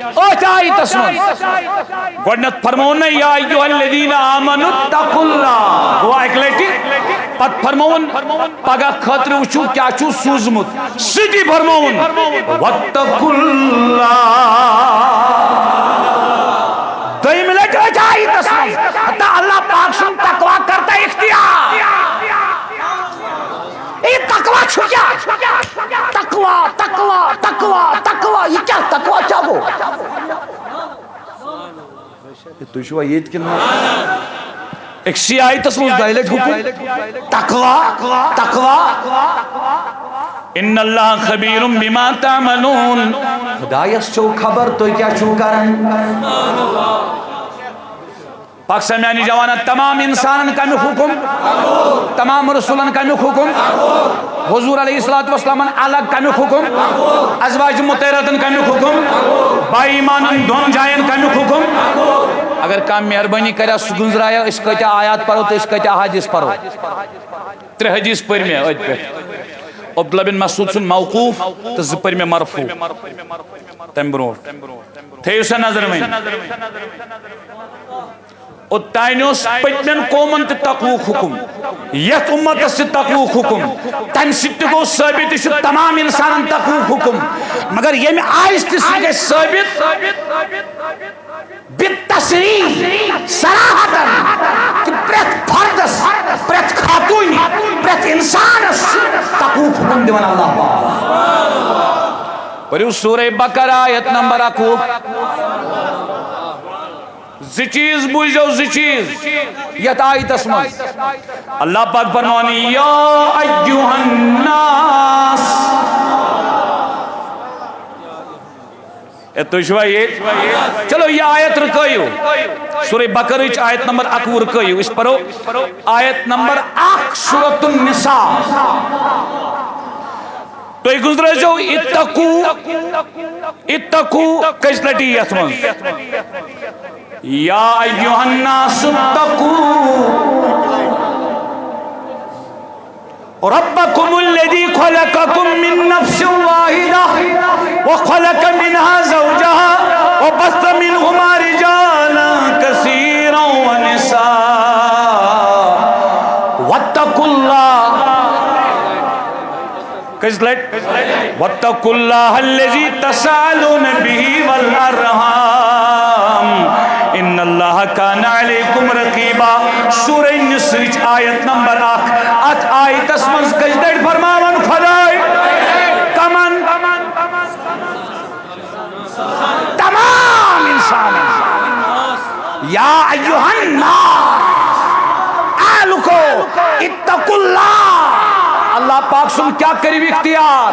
اوچ آئی تسمن گوڑنت فرمون یا ایوہ الذین آمنوا اتقوا اللہ وہ ایک لیٹی پت فرمون پگا خاطر وچو کیا چھو سوزمت سیدھی فرمون واتقوا اللہ دوئی ملے جو جائی تسمن حتی اللہ پاک سن تقوی کرتا اختیار یہ تقوی چھوٹا تقوی تقوی تقوی تقوی یہ کیا تقوی کیا وہ تو شوہ یہ کلمہ ایک سی آئی تسموز دائلت حکم تقوی تقوی ان اللہ خبیر بما تعملون خدایس چو خبر تو کیا چو کرن پاک سمیانی جوانا تمام انسانن کا میں حکم تمام رسولن کا میں حکم حضور علیہ السلام الگ کا میں حکم ازواج مطہراتن کا میں حکم بائی ایمانن دون جائن کا میں حکم اگر کام مہربانی کریا سگنزرایا اس کا کیا آیات پڑھو تو اس کا کیا حدیث پڑھو تر حدیث پر میں اوج پہ عبداللہ بن مسعود سن موقوف تو زپر میں مرفوع تمبرور تھے اسے نظر میں اور تائنیوس پتمن قومن تے تقوی حکم یت امت سے تقوی حکم تم ست گو ثابت چھ تمام انسانن تقوی حکم مگر یہ میں آہست سے ثابت بالتصریح صراحتاً کہ پریت فردس پریت خاتونی پریت انسانس تقوی حکم دیوان اللہ پریو سورہ بقرہ آیت نمبر 1 زی چیز بوجھو زی چیز یت آئی تسمن اللہ پاک فرمانی یا ایوہ الناس تو شوائے چلو یہ آیت رکھائیو سورہ بقرہ آیت نمبر 1 رکھائیو اس پرو آیت نمبر 1 سورۃ النساء تو ایک گزرے جو اتقو کس لٹی یتمن یا ایوہ الناس اتقو ربکم الذی خلقکم من نفس واحدہ وخلق منها زوجها وبث منهما رجالا كثيرا ونساء واتقوا الله واتقوا الله الذي تساءلون به والارحام ان اللہ کان علیکم رقیبا سورہ النساء آیت نمبر 8 آیت اسمنز کجدر فرماون خدای کمن تمام انسان یا ایوہ الناس آلکو اتقوا اللہ اللہ پاک سن کیا قریب اختیار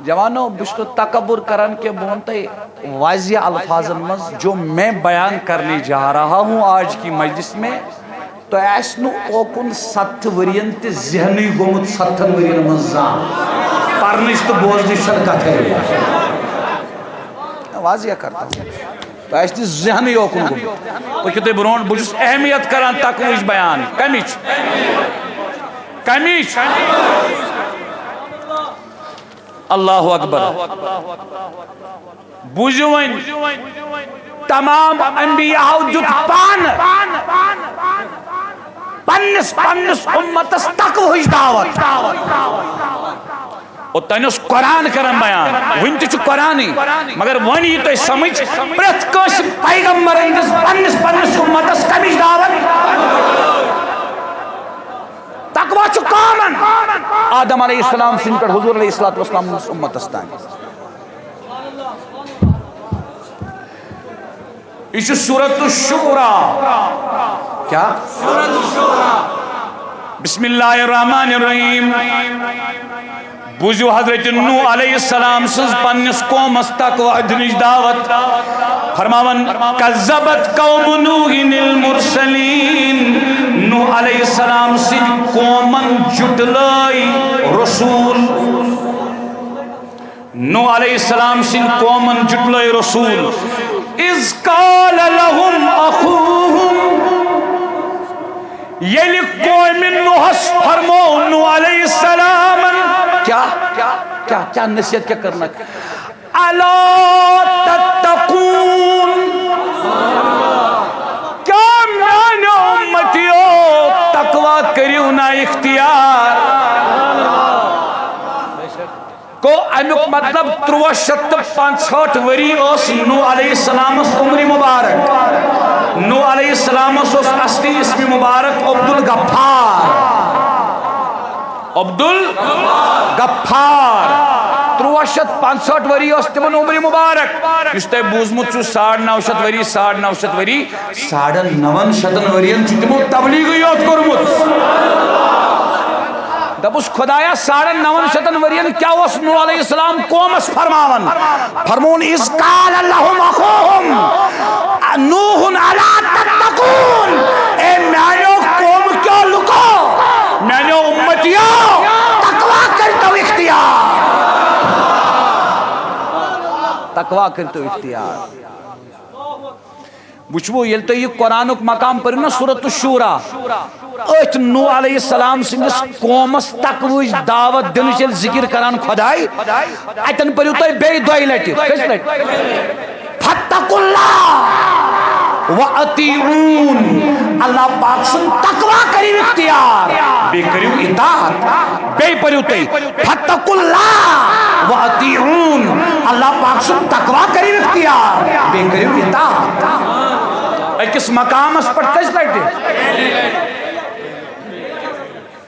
جوانو بشتو تکبر کرن کے بونتے واضح الفاظ مز جو میں بیان کرنے جا رہا ہوں آج کی مجلس میں تو ایسنو اوکن 7 ورین تے ذہنی گومت 7 ورین مزان پرنش تو بوزنش شرکت ہے واضح کرتا ہوں تو ایسنی ذہنی اوکن گومت تو کہتے برون بجس اہمیت کران تقویج بیان کمیچ اللہ اکبر بوجوین تمام انبیاء جت پان پنس امتس تقویج دعوت اور تنس قرآن کرن بیان ونتی چھ قرآنی مگر ونی تو سمجھ پرت کس پیغمبر اندس پنس امتس کمیج دعوت تقوی چھ کامن آدم علیہ السلام سن پر حضور علیہ السلام امت استان اس سورۃ الشورى کیا سورۃ الشورى بسم اللہ الرحمن الرحیم بوزیو حضرت نوح علیہ السلام سز پنس قوم تقوی دنش دعوت فرماون کذبت قوم نوح المرسلین نوح علیہ السلام سز قومن جٹلائی رسول نوح علیہ السلام سز قومن جٹلائی رسول اذ قال لهم اخوهم یلی قوم نوحس فرمو نوح علیہ السلام کیا نصیحت کیا کرنا الا تتقون کیا میانے امتیو تقوی کریو نا اختیار کو امیک مطلب 365 وری اس نوح علیہ السلام اس عمر مبارک نوح علیہ السلام اس اصلی اسم مبارک عبدالغفار عبدالغفار 365 وری اس تمن عمر مبارک اس تے بوزمت چو 950 وری 950 وری 950 ورین تمو تبلیغ یوت کرمت دبس خدایا 950 ورین کیا اس نوح علیہ السلام قومس فرمون اذ قال لهم اخوهم نوح الا تتقون اے میانو قوم کیا لکو میانو امتیو تقوی کرتو اختیار وچھو یل تو یہ قرآن مقام پر نا سورۃ الشورى ات نوح علیہ السلام سندس قومس تقویج دعوت دنچ ذکر کران خدائی اتن پریو تو بے دوئی لٹی کس لٹی فاتقوا اللہ وَأَطِيعُونَ اللہ پاک سن تقوی کریو اختیار بے کریو اطاعت بے پریو تی فاتقوا اللہ وَأَطِيعُونَ اللہ پاک سن تقوی کریو اختیار بے کریو اطاعت ایکس مقام اس پر کس لٹی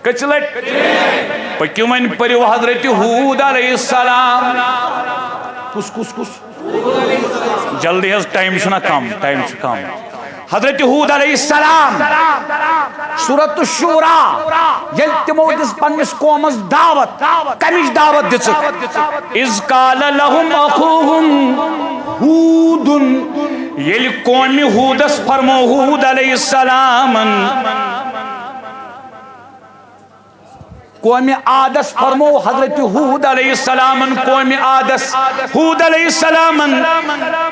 کچھ لٹ پکیومن پریو حضرت حود علیہ السلام کس جلدی ہے ٹائم شنا کم حضرت حود علیہ السلام سورۃ الشورى یل تمو دس پنس قومس دعوت کمیش دعوت دژ اذ قال لهم اخوهم حود یل قوم حودس فرمو حود علیہ السلام قوم عادس فرمو حضرت حود علیہ السلام قوم عادس حود علیہ السلام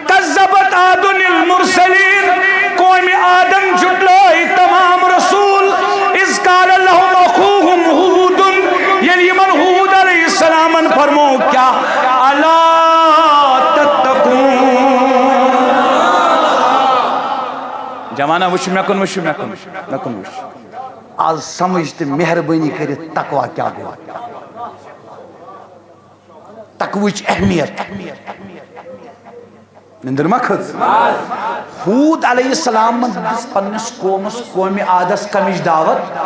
کذبت عاد المرسلین قوم آدم جھٹلائی تمام رسول اذ قال لهم اخوهم حود یعنی من حود علیہ السلام فرمو کیا الا تتقون جمانہ وش مکن آج سمجھتے مہربانی کرے تقوی کیا گو تقویچ اہمیت نندر مکھز حود علیہ السلام پنس قوم عادس کمیش دعوت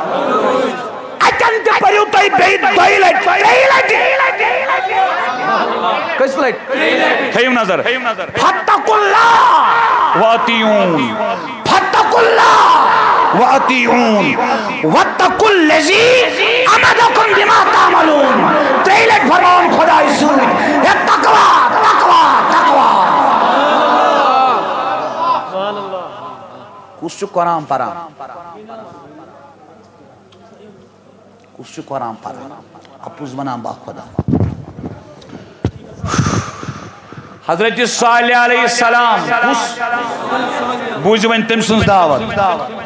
اچھن تے پریو تائی دوئی لٹ کس لٹ خیم نظر فاتقوا اللہ واتیون فاتقوا اللہ وَأَطِيعُونَ وَاتَّقُوا الَّذِي أَمَدَكُمْ بِمَا تَعْمَلُونَ تریلٹ فرمان خدای سود ہے تقوی تقوی تقوی کس چھُ قرآن پران کس چھُ قرآن پران اپُز ونان با خدا حضرت صالح علیہ السلام کس بوزِ ون تم سنز دعوت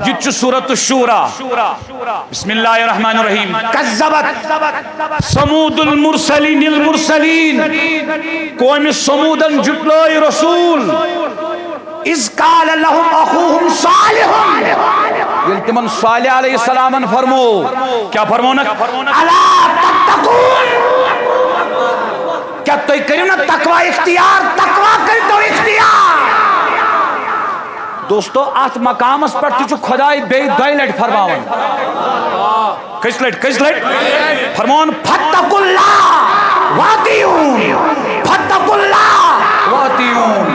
یہ سورۃ الشورى بسم اللہ الرحمن الرحیم کذبت ثمود المرسلین قوم سمودن جٹلائے رسول اذ قال لهم اخوهم صالح یل تمن صالح علیہ السلام فرمو کیا فرمونا الا تتقون کیا تو کریو نا تقوی اختیار تقوی کر تو اختیار دوستو آت مقامس پر تجھو خدای بے دائی لٹ فرماون کس لٹ فرماون فتقوا اللہ واتیون فتقوا اللہ واتیون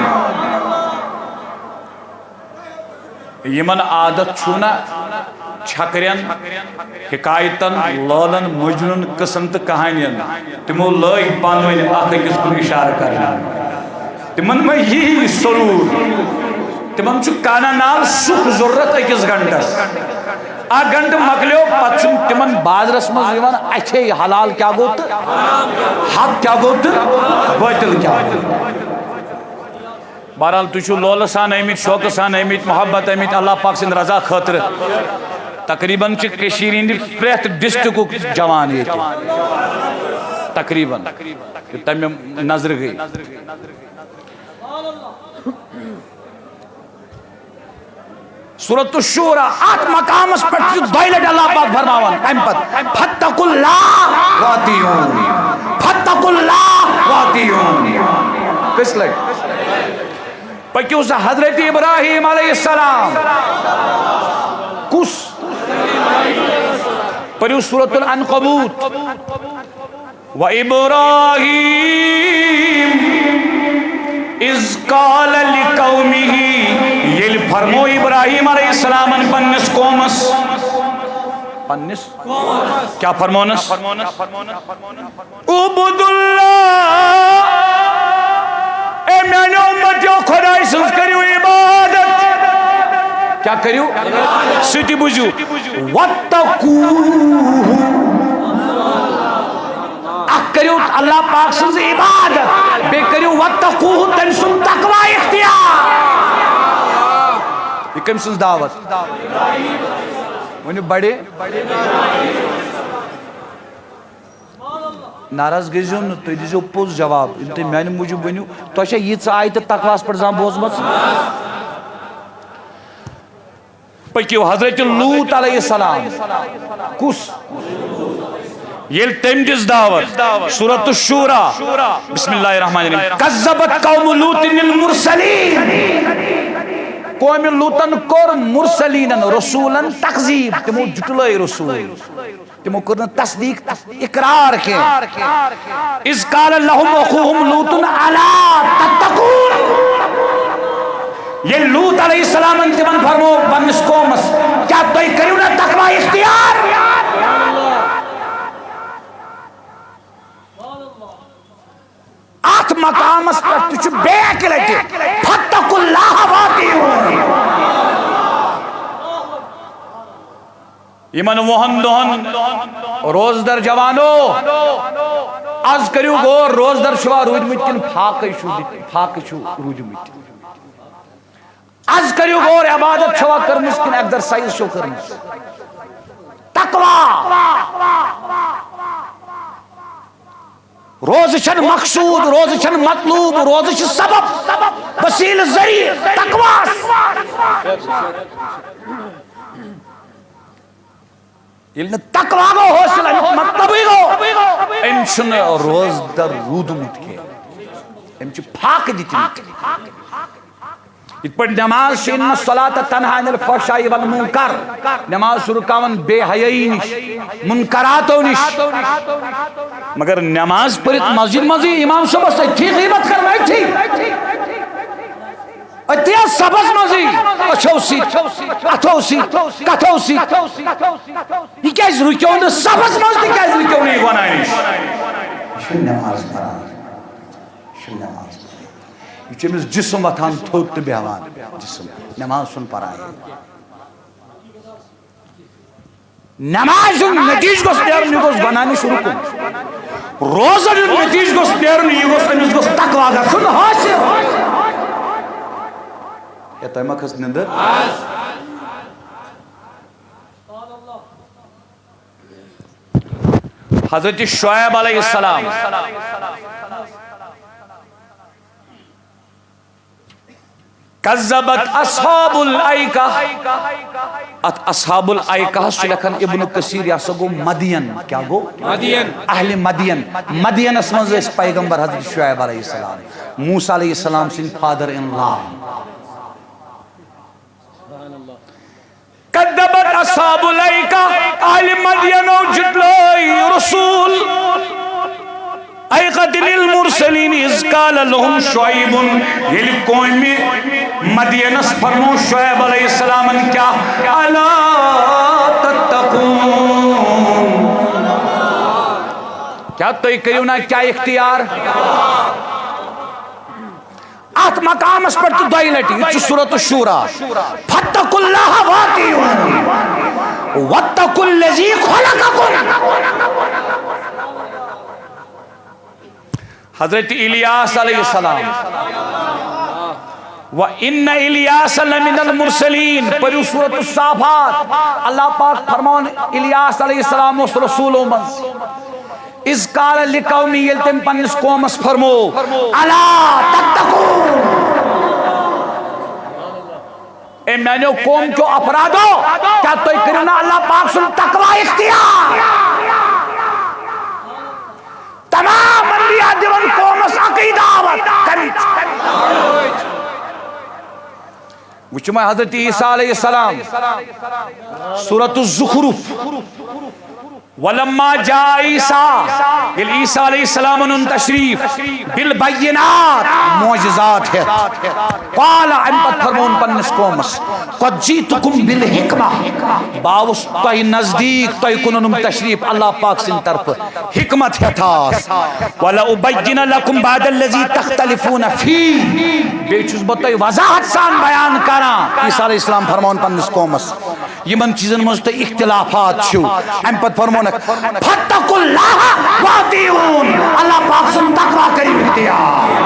یمن عادت چھونا چھکرین حکایتن لالن مجنون قسم تو کہانین تمو لگ پانوین اخ اکس کن اشارہ کرنا تمن میں یہی سرور تمن چھ کانا نال سکھ ضرورت اکس گھنٹس آ گھنٹ مکلیو پچھن تمن بازرس مز یوان اچھے حلال کیا گوت حق کیا گوت باطل کیا گوت بہرحال تُو لول سان آمت شوق سان آمت محبت آمت اللہ پاک سند رضا خاطر تقریباً کشیر ہند پریت ڈسٹرکک جوان یہ تقریباً تمہ نظر گئی سورۃ الشورى ات مقامس پہ دائلٹ اللہ پاک فرماون ام پت فتقوا اللہ واتیون فتقوا اللہ واتیون کس لگ پکیو سا حضرت ابراہیم علیہ السلام کس پریو سورۃ العنکبوت وَإِبْرَاهِيمَ اِذْ قَالَ لِقَوْمِهِ یل فرمو ابراہیم علیہ السلام پنس قومس پنس کیا فرمونس عبد اللہ اے میانے امتیو خدای سنس کریو عبادت کیا کریو سیٹی بجو وَاتَّقُوهُ اک کریو اللہ پاک سنس عبادت بے کریو وَاتَّقُوهُ تن سن تقوی اختیار یہ کم سنس دعوت ونیو بڑے ناراض گزیو نو تو دیزو پوز جواب انتے میں نے مجھے بنیو تو اچھا یہ آیت تقواس پر زام بوز مت پکیو حضرت لوط علیہ السلام کس یل تم دس دعوت سورۃ الشورى بسم اللہ الرحمن الرحیم کذبت قوم لوط المرسلین قوم لوطن کور مرسلین رسولن تکذیب تمو جٹلائے رسول تمو کرن تصدیق اقرار کے اذ قال لهم اخوهم لوط الا تتقون یہ لوط علیہ السلام تمن فرمو بنس قومس کیا تو کریو نا تقوی اختیار آت مقامس پر تجھ بے اکلٹی فتقوا اللہ واتیون یمن وہن دہن روز در جوانو از کریو گو روز در شوا روج متن فاق شو روج متن از کریو گو عبادت شوا کرمس کن ایکسرسائز شو کرمس تقوی روز چھن مقصود روز چھن مطلوب روز چھ سبب وسیل ذریع تقوی یل تقوی گو حوصلہ مطلب ہی گو ام چھن روز در رود مت کے ام چھ پھاک دیتی ات پر نماز شین الصلاة تنہا عن الفحشاء والمنکر نماز رکاون بے حیائی نش منکراتو نش مگر نماز پرت مسجد مزی امام صبح سے تھی غیبت کروائی تھی اتیا سبز مزی اچھو سی اتھو سی کتھو سی یہ کیاز رکیو نہ سبز مز تہ کیاز رکیو نہ ونان نماز پڑھان نماز یہ چمس جسم وتھان تھوک تہ بیہوان جسم نماز سن پڑھان نماز نتیج گوس نیرن یہ گوس بنانے شروع کر روزن نتیج گوس نیرن یہ گوس امس گوس تقوا گژھن حاصل یا تۄہہِ ما کھٔژ نِندٕر حضرت شعیب علیہ السلام کذبت اصحاب الائکہ ات اصحاب الائکہ سے لکھن ابن کثیر یا سگو مدین کیا گو مدین اہل مدین مدین اسمز اس پیغمبر حضرت شعیب علیہ السلام موسیٰ علیہ السلام سن فادر ان لا کذبت اصحاب الائکہ اہل مدین و جدلائی رسول ایقت للمرسلین اذ قال لهم شعیب یل قومی مدینس فرمو شعیب علیہ السلام کیا الا تتقون کیا تو کریو نا کیا اختیار ات مقامس پر تو دائی لٹی یہ سورۃ الشورى فاتقوا اللہ واطیعون واتقوا الذی خلقکم حضرت الیاس علیہ السلام وَإِنَّ إِلْيَاسَ لَمِنَ الْمُرْسَلِينَ پڑھو سورۃ الصافات اللہ پاک فرمان الیاس علیہ السلام اس رسولوں من اِذْ قَالَ لِقَوْمِ یلتم پنس قومس فرمو اَلَا تَتَّقُونَ اے میں نے قوم جو افرادو کیا تو کرنا اللہ پاک سن تقوی اختیار تمام انبیاء دیون قومس عقیداوت کریچ وچھ میں حضرت عیسیٰ علیہ السلام سورۃ الزخرف وَلَمَّا جَاءَ عیسیٰ عیسیٰ علیہ السلام ان تشریف بالبینات معجزات ہے قال امپت فرمون پنس قومس قد جیتکم بالحکمہ باوس تائی نزدیک تائی کننم تشریف اللہ پاک سن طرف حکمت ہے تھاس وَلَأُبَيِّنَ لَكُمْ بَعْدَ الَّذِي تَخْتَلِفُونَ فِيهِ بیچوز بطائی وضاحت سان بیان کرا عیسیٰ علیہ السلام فرمون پنس قومس یمن چیزن مجھتے اختلافات چھو امپت فرمون فَاتَّقُوا اللَّهَ وَاطِعُونَ اللہ پاک سن تقوی کریم اختیار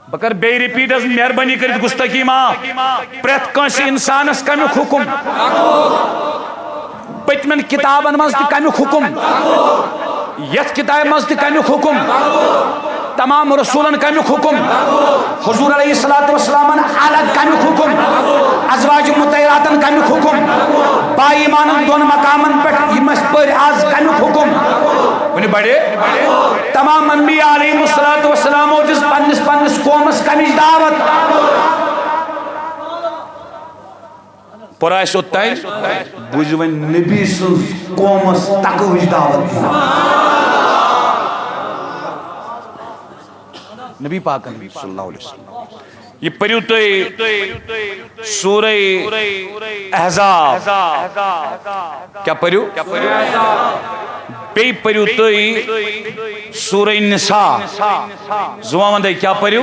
بکر بے ریپیٹرز مہربانی کرت گستگی ماں پریت کنس انسانس کمیک حکم پتمن کتابن مزد کمیک حکم یت کتاب مزد کمیک حکم تمام رسولن کمیک حکم حضور علیہ السلام الگ کمیک حکم ازواج مطہراتن کمیک حکم با ایمانن دون مقامن پر یمس پر آز کمیک حکم انہیں بڑے تمام انبیاء علیہ السلام و جس پنس قومس کمیج دعوت پرائش ہوتا ہے بوجھوین نبی سن قومس تقویج دعوت نبی پاک نبی صلی اللہ علیہ وسلم یہ پڑھو تو سورہ احزاب کیا پڑھو بے پڑھو تو سورہ نساء زوان دے کیا پڑھو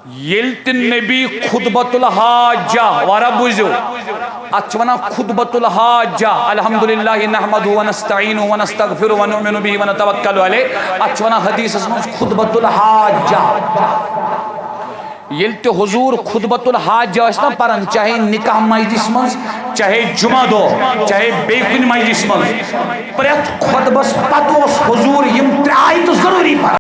یلت نبی خطبت الحاجہ وارا بوزیو اچھونا خطبت الحاجہ الحمدللہ نحمد ونستعین ونستغفر ونؤمن به ونتوکل علیہ اچھونا حدیث اسمہ خطبت الحاجہ یلت حضور خطبت الحاجہ اسنا پرن چاہے نکاح مجلس منز چاہے جمعہ دو چاہے بے کن مجلس منز پریت خطبس پتوس حضور